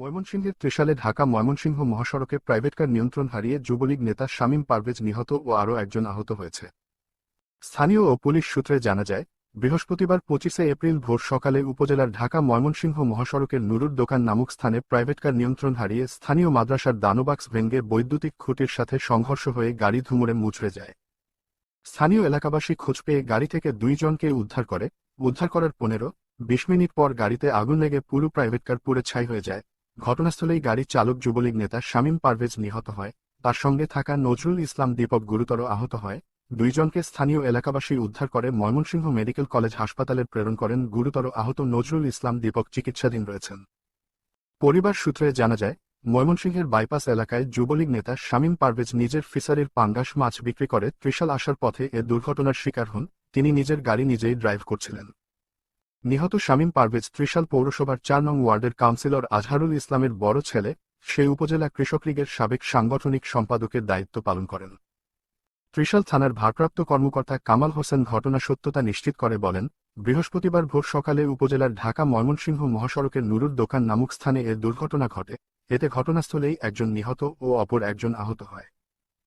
ময়মনসিংহের ত্রিশালে ঢাকা ময়মনসিংহ মহাসড়কে private car নিয়ন্ত্রণ হারিয়ে যুবলীগ নেতা শামীম পারভেজ নিহত ও আরও একজন আহত হয়েছে। স্থানীয় ও পুলিশ সূত্রে জানা যায়, বৃহস্পতিবার 25 এপ্রিল ভোর সকালে উপজেলার ঢাকা ময়মনসিংহ মহাসড়কের নুরুর দোকান নামক স্থানে প্রাইভেট কার নিয়ন্ত্রণ হারিয়ে স্থানীয় মাদ্রাসার দানোবাক্স ভেঙ্গে বৈদ্যুতিক খুঁটির সাথে সংঘর্ষ হয়ে গাড়ি ধুমুরে মুচড়ে যায়। স্থানীয় এলাকাবাসী খোঁজ পেয়ে গাড়ি থেকে 2 জনকে উদ্ধার করার 15-20 মিনিট পর গাড়িতে আগুন লেগে পুরো প্রাইভেট কার পুড়ে ছাই হয়ে যায়। ঘটনাস্থলেই গাড়ি চালক যুবলীগ নেতা শামীম পারভেজ নিহত হয়, তার সঙ্গে থাকা নজরুল ইসলাম দীপক গুরুতর আহত হয়। 2 জনকে স্থানীয় এলাকাবাসী উদ্ধার করে ময়মনসিংহ মেডিকেল কলেজ হাসপাতালে প্রেরণ করেন। গুরুতর আহত নজরুল ইসলাম দীপক চিকিৎসাধীন রয়েছেন। পরিবার সূত্রে জানা যায়, ময়মনসিংহের বাইপাস এলাকায় যুবলীগ নেতা শামীম পারভেজ নিজের ফিশারির পাঙ্গাস মাছ বিক্রি করে ত্রিশাল আসার পথে এ দুর্ঘটনার শিকার হন। তিনি নিজের গাড়ি নিজেই ড্রাইভ করছিলেন। নিহত শামীম পারভেজ ত্রিশাল পৌরসভার 4 নং ওয়ার্ডের কাউন্সিলর আজহারুল ইসলামের বড় ছেলে। সেই উপজেলা কৃষক লীগের সাবেক সাংগঠনিক সম্পাদকের দায়িত্ব পালন করেন। ত্রিশাল থানার ভারপ্রাপ্ত কর্মকর্তা কামাল হোসেন ঘটনা সত্যতা নিশ্চিত করে বলেন, বৃহস্পতিবার ভোর সকালে উপজেলার ঢাকা ময়মনসিংহ মহাসড়কের নুরুর দোকান নামক স্থানে এ দুর্ঘটনা ঘটে। এতে ঘটনাস্থলেই একজন নিহত ও অপর একজন আহত হয়।